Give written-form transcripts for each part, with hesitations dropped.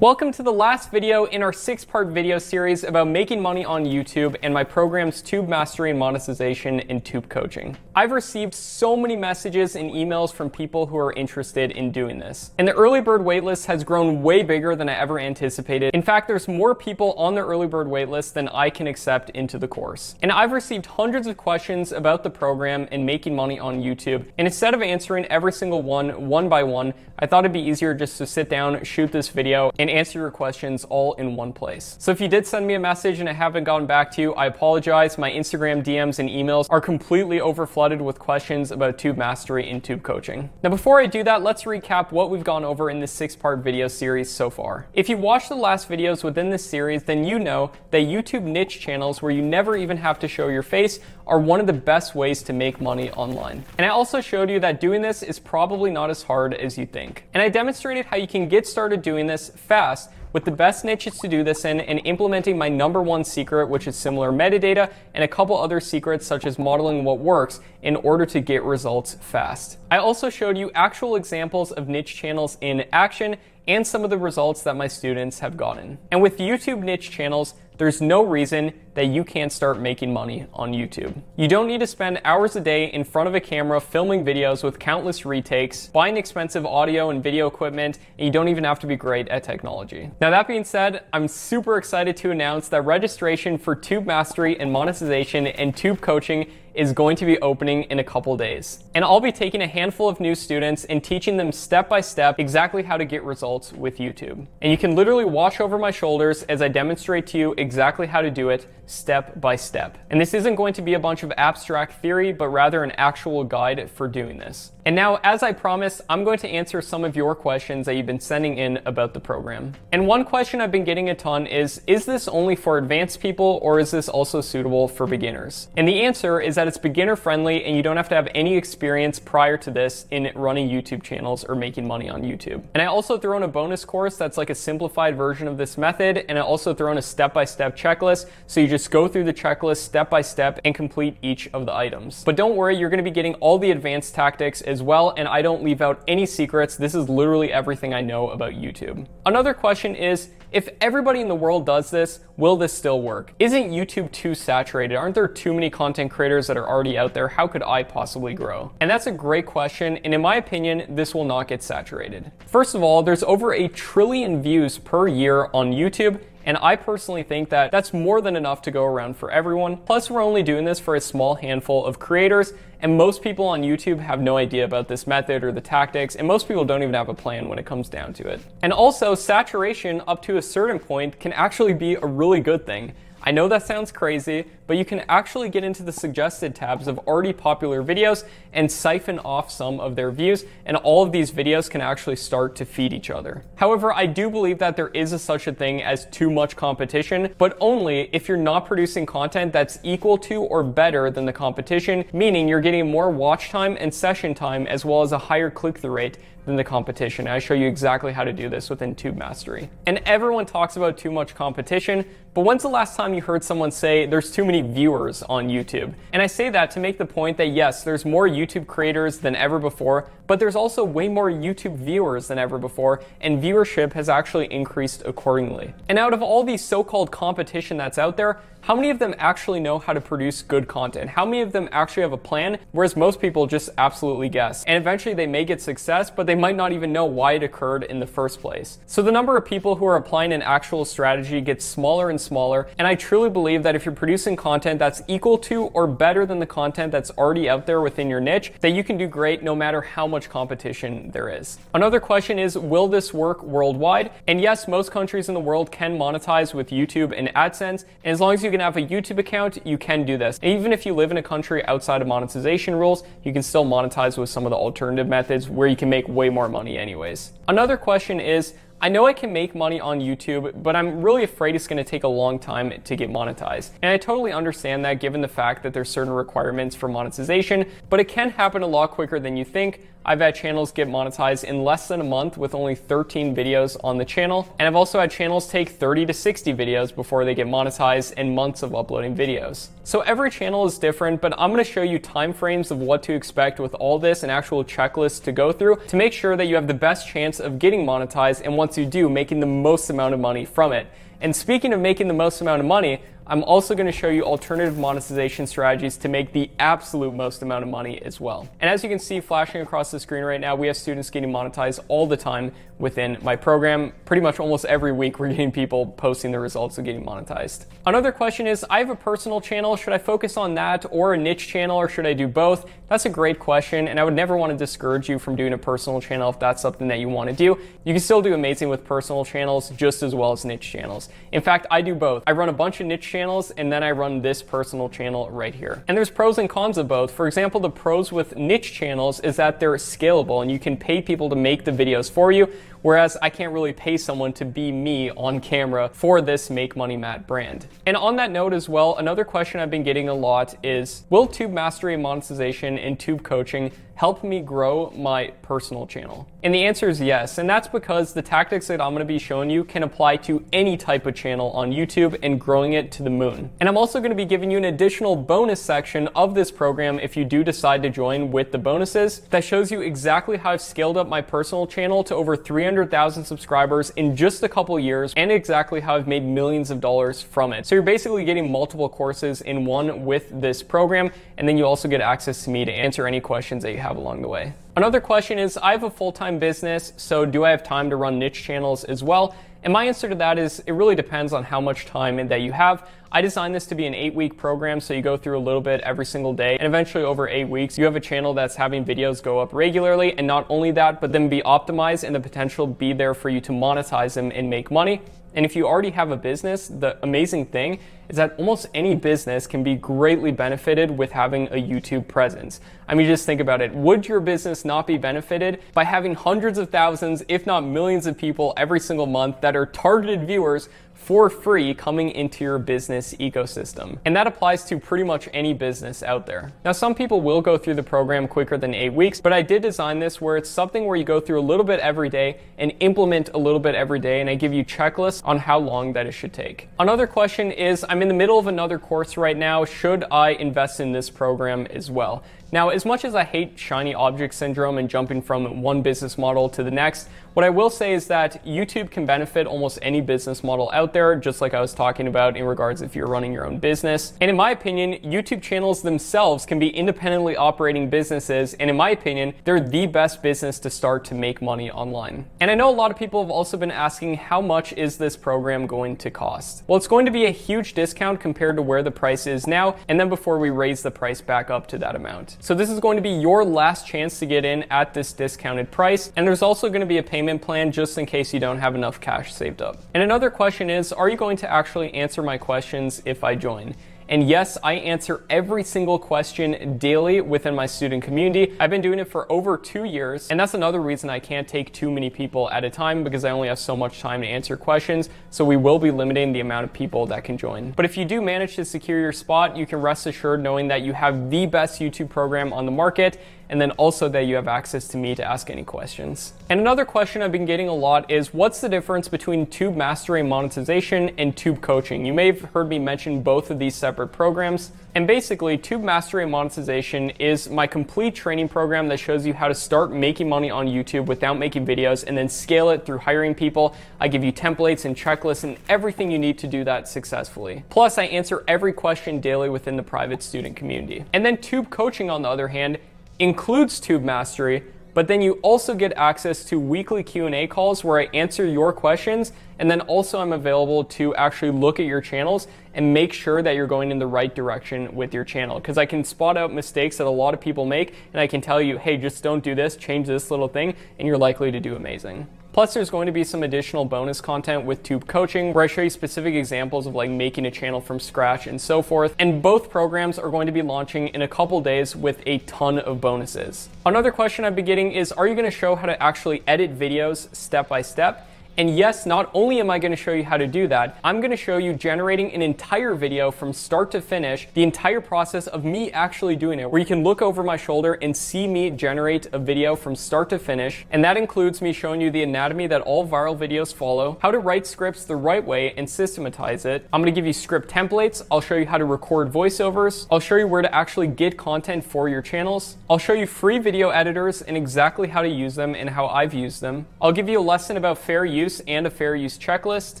Welcome to the last video in our 6-part video series about making money on YouTube and my programs TUBE Mastery and Monetization and TUBE Coaching. I've received so many messages and emails from people who are interested in doing this. And the early bird waitlist has grown way bigger than I ever anticipated. In fact, there's more people on the early bird waitlist than I can accept into the course. And I've received hundreds of questions about the program and making money on YouTube. And instead of answering every single one by one, I thought it'd be easier just to sit down, shoot this video, and answer your questions all in one place. So if you did send me a message and I haven't gotten back to you, I apologize. My Instagram DMs and emails are completely overflooded with questions about TUBE Mastery and TUBE Coaching. Now, before I do that, let's recap what we've gone over in this 6-part video series so far. If you've watched the last videos within this series, then you know that YouTube niche channels where you never even have to show your face are one of the best ways to make money online. And I also showed you that doing this is probably not as hard as you think. And I demonstrated how you can get started doing this fast with the best niches to do this in and implementing my #1 secret, which is similar metadata, and a couple other secrets such as modeling what works in order to get results fast. I also showed you actual examples of niche channels in action and some of the results that my students have gotten. And with YouTube niche channels, there's no reason that you can't start making money on YouTube. You don't need to spend hours a day in front of a camera filming videos with countless retakes, buying expensive audio and video equipment, and you don't even have to be great at technology. Now that being said, I'm super excited to announce that registration for TUBE Mastery and Monetization and TUBE Coaching is going to be opening in a couple days. And I'll be taking a handful of new students and teaching them step by step exactly how to get results with YouTube. And you can literally watch over my shoulders as I demonstrate to you exactly how to do it step by step. And this isn't going to be a bunch of abstract theory, but rather an actual guide for doing this. And now, as I promised, I'm going to answer some of your questions that you've been sending in about the program. And one question I've been getting a ton is this only for advanced people or is this also suitable for beginners? And the answer is that it's beginner friendly and you don't have to have any experience prior to this in running YouTube channels or making money on YouTube. And I also throw in a bonus course that's like a simplified version of this method, and I also throw in a step-by-step checklist, so you just go through the checklist step by step and complete each of the items. But don't worry, you're going to be getting all the advanced tactics as well, and I don't leave out any secrets. This is literally everything I know about YouTube. Another question is, if everybody in the world does this, will this still work? Isn't YouTube too saturated? Aren't there too many content creators that are already out there? How could I possibly grow? And that's a great question, and in my opinion, this will not get saturated. First of all, there's over 1 trillion views per year on YouTube, and I personally think that that's more than enough to go around for everyone. Plus, we're only doing this for a small handful of creators, and most people on YouTube have no idea about this method or the tactics, and most people don't even have a plan when it comes down to it. And also, saturation up to a certain point can actually be a really good thing. I know that sounds crazy, but you can actually get into the suggested tabs of already popular videos and siphon off some of their views, and all of these videos can actually start to feed each other. However, I do believe that there is such a thing as too much competition, but only if you're not producing content that's equal to or better than the competition, meaning you're getting more watch time and session time as well as a higher click-through rate than the competition. I show you exactly how to do this within TUBE Mastery. And everyone talks about too much competition, but when's the last time you heard someone say there's too many viewers on YouTube? And I say that to make the point that yes, there's more YouTube creators than ever before, but there's also way more YouTube viewers than ever before, and viewership has actually increased accordingly. And out of all these so-called competition that's out there, how many of them actually know how to produce good content? How many of them actually have a plan? Whereas most people just absolutely guess. And eventually they may get success, but they might not even know why it occurred in the first place. So the number of people who are applying an actual strategy gets smaller and smaller. And I truly believe that if you're producing content that's equal to or better than the content that's already out there within your niche, that you can do great no matter how much competition there is. Another question is, will this work worldwide? And yes, most countries in the world can monetize with YouTube and AdSense. And as long as you can have a YouTube account, you can do this. And even if you live in a country outside of monetization rules, you can still monetize with some of the alternative methods where you can make way more money anyways. Another question is, I know I can make money on YouTube, but I'm really afraid it's going to take a long time to get monetized. And I totally understand that given the fact that there's certain requirements for monetization, but it can happen a lot quicker than you think. I've had channels get monetized in less than a month with only 13 videos on the channel. And I've also had channels take 30 to 60 videos before they get monetized and months of uploading videos. So every channel is different, but I'm going to show you time frames of what to expect with all this and actual checklists to go through to make sure that you have the best chance of getting monetized, and once you do, making the most amount of money from it. And speaking of making the most amount of money, I'm also going to show you alternative monetization strategies to make the absolute most amount of money as well. And as you can see flashing across the screen right now, we have students getting monetized all the time within my program. Pretty much almost every week we're getting people posting the results of getting monetized. Another question is, I have a personal channel. Should I focus on that or a niche channel, or should I do both? That's a great question, and I would never want to discourage you from doing a personal channel if that's something that you want to do. You can still do amazing with personal channels just as well as niche channels. In fact, I do both. I run a bunch of niche channels, and then I run this personal channel right here. And there's pros and cons of both. For example, the pros with niche channels is that they're scalable and you can pay people to make the videos for you, whereas I can't really pay someone to be me on camera for this Make Money Matt brand. And on that note as well, another question I've been getting a lot is, will Tube Mastery and Monetization and Tube Coaching help me grow my personal channel? And the answer is yes, and that's because the tactics that I'm going to be showing you can apply to any type of channel on YouTube and growing it to the moon. And I'm also going to be giving you an additional bonus section of this program if you do decide to join with the bonuses that shows you exactly how I've scaled up my personal channel to over 300,000 subscribers in just a couple years, and exactly how I've made millions of dollars from it. So you're basically getting multiple courses in one with this program, and then you also get access to me to answer any questions that you have along the way. Another question is, I have a full-time business, so do I have time to run niche channels as well? And my answer to that is, it really depends on how much time that you have. I designed this to be an 8-week program, so you go through a little bit every single day, and eventually over 8 weeks, you have a channel that's having videos go up regularly, and not only that, but then be optimized and the potential be there for you to monetize them and make money. And if you already have a business, the amazing thing is that almost any business can be greatly benefited with having a YouTube presence. I mean, just think about it. Would your business not be benefited by having hundreds of thousands, if not millions of people every single month that are targeted viewers for free coming into your business ecosystem? And that applies to pretty much any business out there. Now, some people will go through the program quicker than 8 weeks, but I did design this where it's something where you go through a little bit every day and implement a little bit every day, and I give you checklists on how long that it should take. Another question is, I'm in the middle of another course right now. Should I invest in this program as well? Now, as much as I hate shiny object syndrome and jumping from one business model to the next, what I will say is that YouTube can benefit almost any business model out there, just like I was talking about in regards if you're running your own business. And in my opinion, YouTube channels themselves can be independently operating businesses, and in my opinion, they're the best business to start to make money online. And I know a lot of people have also been asking, how much is this program going to cost? Well, it's going to be a huge discount compared to where the price is now, and then before we raise the price back up to that amount. So this is going to be your last chance to get in at this discounted price, and there's also going to be a payment plan just in case you don't have enough cash saved up. And another question is, are you going to actually answer my questions if I join? And yes, I answer every single question daily within my student community. I've been doing it for over 2 years, and that's another reason I can't take too many people at a time, because I only have so much time to answer questions, so we will be limiting the amount of people that can join. But if you do manage to secure your spot, you can rest assured knowing that you have the best YouTube program on the market, and then also that you have access to me to ask any questions. And another question I've been getting a lot is, what's the difference between Tube Mastery and Monetization and Tube Coaching? You may have heard me mention both of these separate programs. And basically, Tube Mastery and Monetization is my complete training program that shows you how to start making money on YouTube without making videos, and then scale it through hiring people. I give you templates and checklists and everything you need to do that successfully. Plus, I answer every question daily within the private student community. And then Tube Coaching, on the other hand, includes Tube Mastery, but then you also get access to weekly Q&A calls where I answer your questions, and then also I'm available to actually look at your channels and make sure that you're going in the right direction with your channel, because I can spot out mistakes that a lot of people make, and I can tell you, hey, just don't do this, change this little thing, and you're likely to do amazing. Plus, there's going to be some additional bonus content with Tube Coaching where I show you specific examples of like making a channel from scratch and so forth. And both programs are going to be launching in a couple days with a ton of bonuses. Another question I've been getting is, are you going to show how to actually edit videos step by step? And yes, not only am I going to show you how to do that, I'm going to show you generating an entire video from start to finish, the entire process of me actually doing it, where you can look over my shoulder and see me generate a video from start to finish. And that includes me showing you the anatomy that all viral videos follow, how to write scripts the right way and systematize it. I'm going to give you script templates. I'll show you how to record voiceovers. I'll show you where to actually get content for your channels. I'll show you free video editors and exactly how to use them and how I've used them. I'll give you a lesson about fair use and a fair use checklist.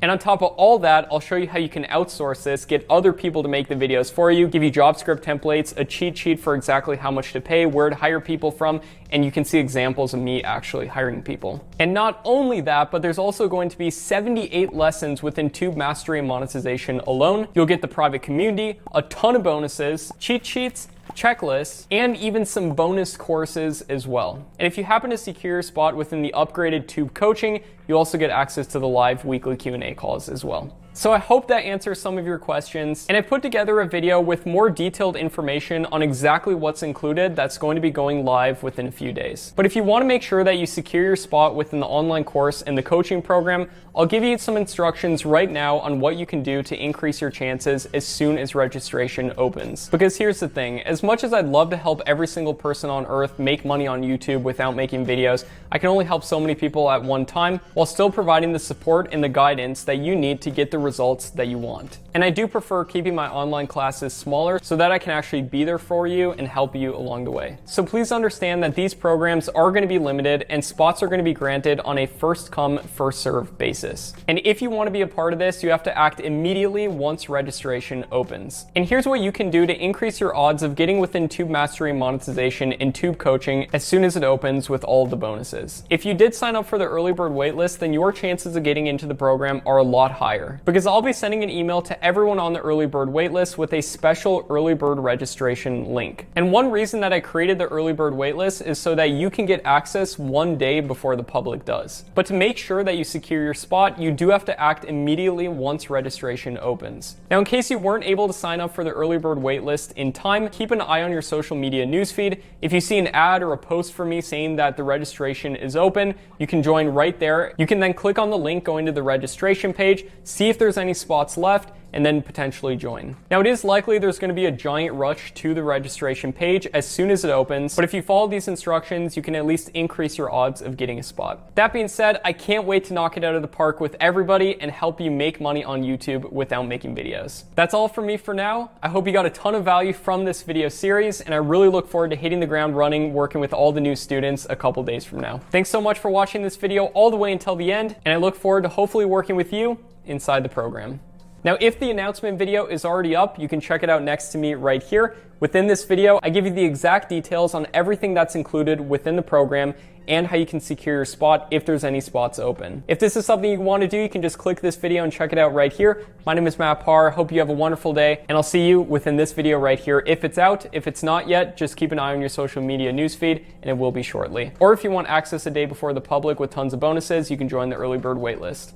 And on top of all that, I'll show you how you can outsource this, get other people to make the videos for you, give you job script templates, a cheat sheet for exactly how much to pay, where to hire people from, and you can see examples of me actually hiring people. And not only that, but there's also going to be 78 lessons within Tube Mastery and Monetization alone. You'll get the private community, a ton of bonuses, cheat sheets, checklists, and even some bonus courses as well. And if you happen to secure your spot within the upgraded Tube coaching, you also get access to the live weekly Q&A calls as well. So I hope that answers some of your questions, and I put together a video with more detailed information on exactly what's included that's going to be going live within a few days. But if you want to make sure that you secure your spot within the online course and the coaching program, I'll give you some instructions right now on what you can do to increase your chances as soon as registration opens. Because here's the thing, as much as I'd love to help every single person on earth make money on YouTube without making videos, I can only help so many people at one time while still providing the support and the guidance that you need to get the results that you want. And I do prefer keeping my online classes smaller so that I can actually be there for you and help you along the way. So please understand that these programs are going to be limited and spots are going to be granted on a first come, first serve basis. And if you want to be a part of this, you have to act immediately once registration opens. And here's what you can do to increase your odds of getting within Tube Mastery and Monetization and Tube Coaching as soon as it opens with all of the bonuses. If you did sign up for the early bird waitlist, then your chances of getting into the program are a lot higher, because I'll be sending an email to everyone on the early bird waitlist with a special early bird registration link. And one reason that I created the early bird waitlist is so that you can get access one day before the public does. But to make sure that you secure your spot, you do have to act immediately once registration opens. Now, in case you weren't able to sign up for the early bird waitlist in time, keep an eye on your social media newsfeed. If you see an ad or a post from me saying that the registration is open, you can join right there. You can then click on the link going to the registration page, see if there's any spots left, and then potentially join. Now, it is likely there's going to be a giant rush to the registration page as soon as it opens, but if you follow these instructions, you can at least increase your odds of getting a spot. That being said, I can't wait to knock it out of the park with everybody and help you make money on YouTube without making videos. That's all from me for now. I hope you got a ton of value from this video series, and I really look forward to hitting the ground running, working with all the new students a couple days from now. Thanks so much for watching this video all the way until the end, and I look forward to hopefully working with you inside the program. Now, if the announcement video is already up, you can check it out next to me right here. Within this video, I give you the exact details on everything that's included within the program and how you can secure your spot if there's any spots open. If this is something you want to do, you can just click this video and check it out right here. My name is Matt Parr. Hope you have a wonderful day, and I'll see you within this video right here if it's out. If it's not yet, just keep an eye on your social media newsfeed, and it will be shortly. Or if you want access a day before the public with tons of bonuses, you can join the early bird waitlist.